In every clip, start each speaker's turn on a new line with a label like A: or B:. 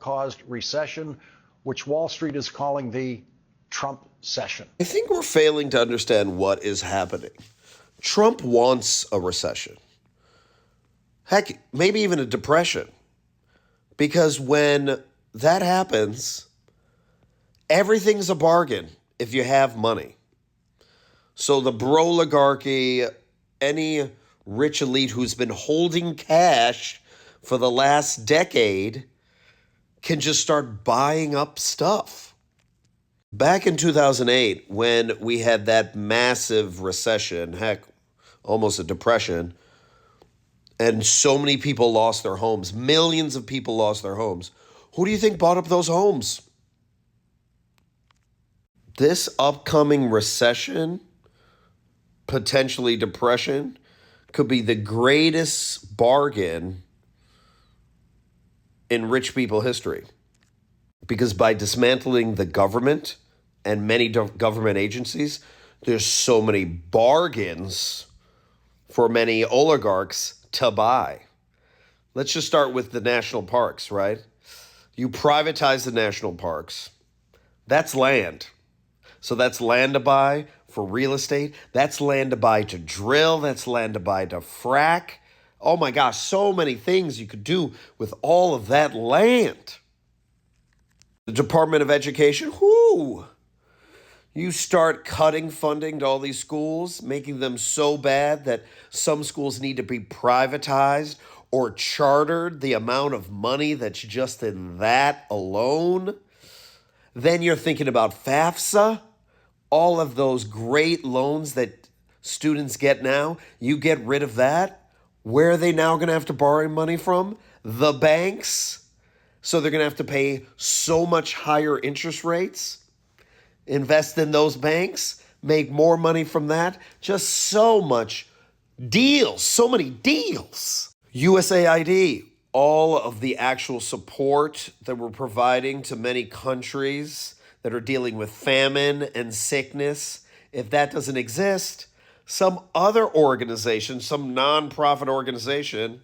A: Trump-caused recession, which Wall Street is calling the Trumpcession.
B: I think we're failing to understand what is happening. Trump wants a recession. Heck, maybe even a depression. Because when that happens, everything's a bargain if you have money. So the broligarchy, any rich elite who's been holding cash for the last decade can just start buying up stuff. Back in 2008, when we had that massive recession, heck, almost a depression, and so many people lost their homes, millions of people lost their homes, who do you think bought up those homes? This upcoming recession, potentially depression, could be the greatest bargain in rich people history. Because by dismantling the government and many government agencies, there's so many bargains for many oligarchs to buy. Let's just start with the national parks, right? You privatize the national parks. That's land. So that's land to buy for real estate. That's land to buy to drill. That's land to buy to frack. Oh my gosh, so many things you could do with all of that land. The Department of Education, you start cutting funding to all these schools, making them so bad that some schools need to be privatized or chartered, the amount of money that's just in that alone. Then you're thinking about FAFSA, all of those great loans that students get now. You get rid of that. Where are they now going to have to borrow money from? The banks. So they're going to have to pay so much higher interest rates. Invest in those banks, make more money from that. Just so much deals, so many deals. USAID, all of the actual support that we're providing to many countries that are dealing with famine and sickness. If that doesn't exist, some other organization, some nonprofit organization,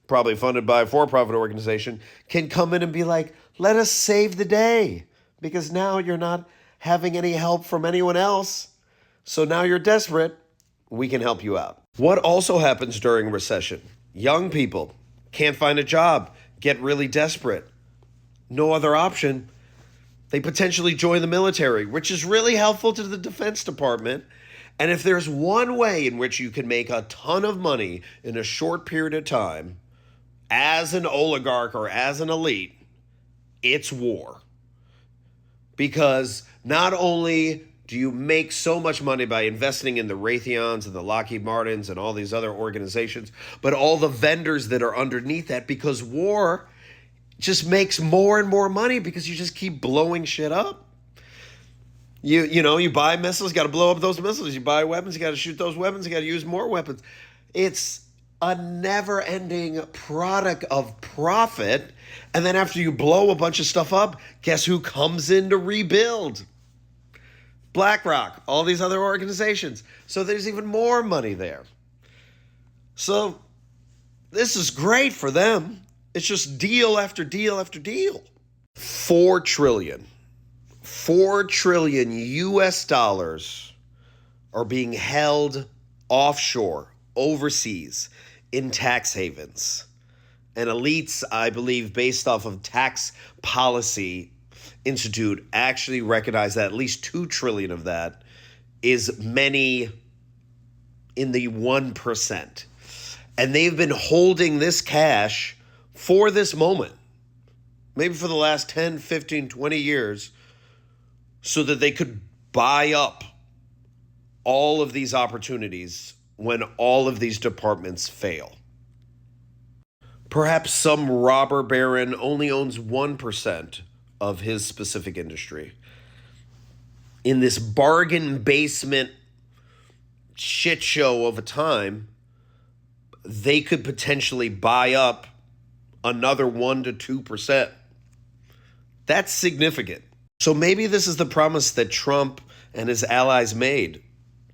B: probably funded by a for-profit organization, can come in and be like, let us save the day. Because now you're not having any help from anyone else. So now you're desperate. We can help you out. What also happens during recession? Young people can't find a job, get really desperate. No other option. They potentially join the military, which is really helpful to the Defense Department. And if there's one way in which you can make a ton of money in a short period of time, as an oligarch or as an elite, it's war. Because not only do you make so much money by investing in the Raytheons and the Lockheed Martins and all these other organizations, but all the vendors that are underneath that, because war just makes more and more money because you just keep blowing shit up. You buy missiles, got to blow up those missiles. You buy weapons, you got to shoot those weapons, you got to use more weapons. It's a never-ending product of profit. And then after you blow a bunch of stuff up, guess who comes in to rebuild? BlackRock, all these other organizations. So there's even more money there. So this is great for them. It's just deal after deal after deal. 4 trillion US dollars are being held offshore, overseas, in tax havens. And elites, I believe, based off of Tax Policy Institute, actually recognize that at least 2 trillion of that is many in the 1%. And they've been holding this cash for this moment, maybe for the last 10, 15, 20 years, so that they could buy up all of these opportunities when all of these departments fail. Perhaps some robber baron only owns 1% of his specific industry. In this bargain basement shit show of a time, they could potentially buy up another 1 to 2%. That's significant. So maybe this is the promise that Trump and his allies made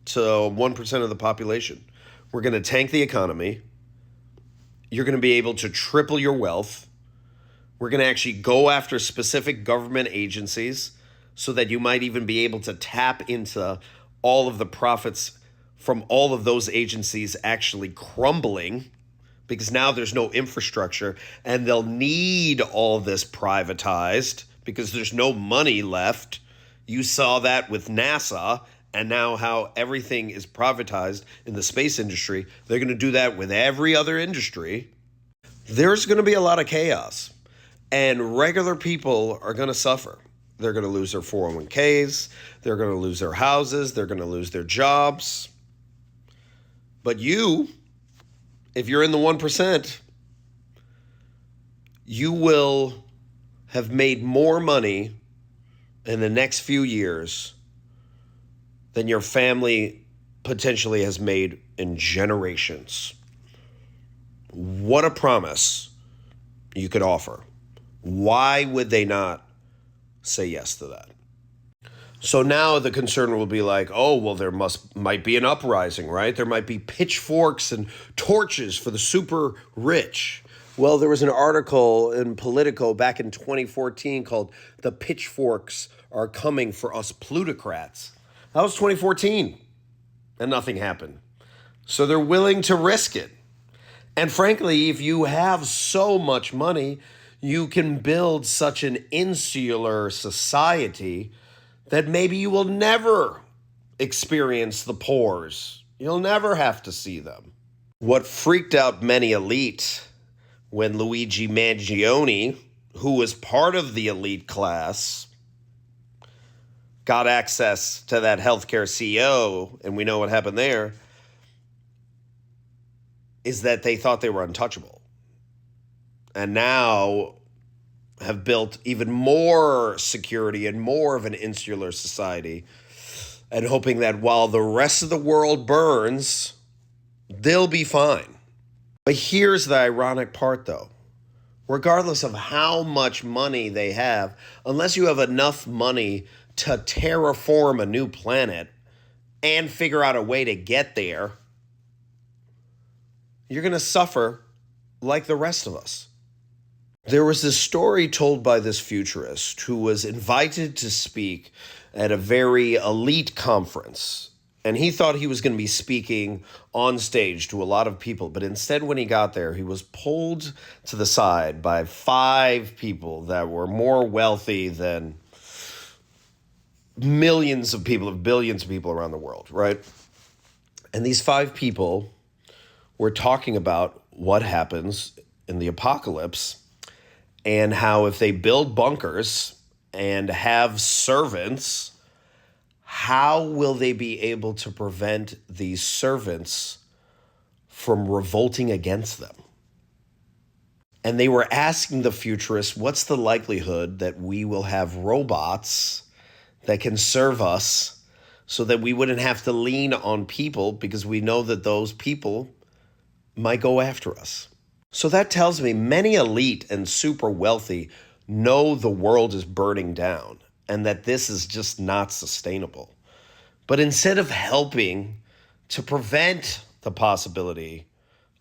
B: to 1% of the population. We're going to tank the economy. You're going to be able to triple your wealth. We're going to actually go after specific government agencies so that you might even be able to tap into all of the profits from all of those agencies actually crumbling, because now there's no infrastructure and they'll need all this privatized because there's no money left. You saw that with NASA, and now how everything is privatized in the space industry. They're going to do that with every other industry. There's going to be a lot of chaos, and regular people are going to suffer. They're going to lose their 401ks. They're going to lose their houses. They're going to lose their jobs. But you, if you're in the 1%, you will have made more money in the next few years than your family potentially has made in generations. What a promise you could offer. Why would they not say yes to that? So now the concern will be like, oh, well, there might be an uprising, right? There might be pitchforks and torches for the super rich. Well, there was an article in Politico back in 2014 called "The Pitchforks Are Coming for Us Plutocrats." That was 2014, and nothing happened. So they're willing to risk it. And frankly, if you have so much money, you can build such an insular society that maybe you will never experience the pores. You'll never have to see them. What freaked out many elite when Luigi Mangione, who was part of the elite class, got access to that healthcare CEO, and we know what happened there, is that they thought they were untouchable. And now have built even more security and more of an insular society, and hoping that while the rest of the world burns, they'll be fine. But here's the ironic part, though. Regardless of how much money they have, unless you have enough money to terraform a new planet and figure out a way to get there, you're going to suffer like the rest of us. There was this story told by this futurist who was invited to speak at a very elite conference. And he thought he was going to be speaking on stage to a lot of people. But instead, when he got there, he was pulled to the side by 5 people that were more wealthy than millions of people, of billions of people around the world, right? And these 5 people were talking about what happens in the apocalypse, and how if they build bunkers and have servants, how will they be able to prevent these servants from revolting against them? And they were asking the futurists, what's the likelihood that we will have robots that can serve us so that we wouldn't have to lean on people, because we know that those people might go after us? So that tells me many elite and super wealthy know the world is burning down and that this is just not sustainable. But instead of helping to prevent the possibility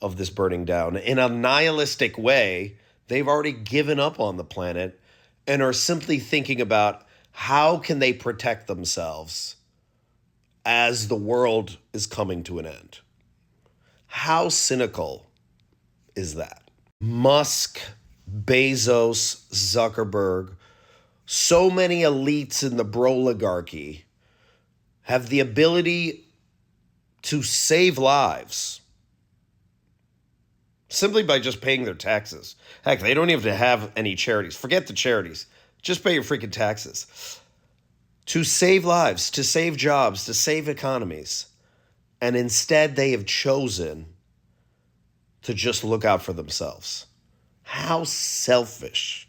B: of this burning down in a nihilistic way, they've already given up on the planet and are simply thinking about how can they protect themselves as the world is coming to an end. How cynical is that? Musk, Bezos, Zuckerberg, so many elites in the broligarchy have the ability to save lives simply by just paying their taxes. Heck, they don't even have any charities. Forget the charities. Just pay your freaking taxes. To save lives, to save jobs, to save economies. And instead they have chosen to just look out for themselves. How selfish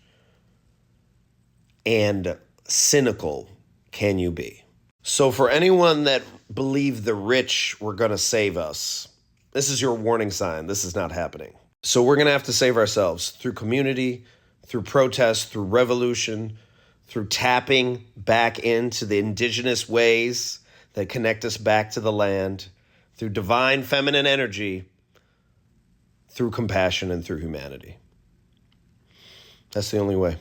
B: and cynical can you be? So for anyone that believed the rich were going to save us, this is your warning sign. This is not happening. So we're going to have to save ourselves through community, through protest, through revolution, through tapping back into the indigenous ways that connect us back to the land, through divine feminine energy, through compassion, and through humanity. That's the only way.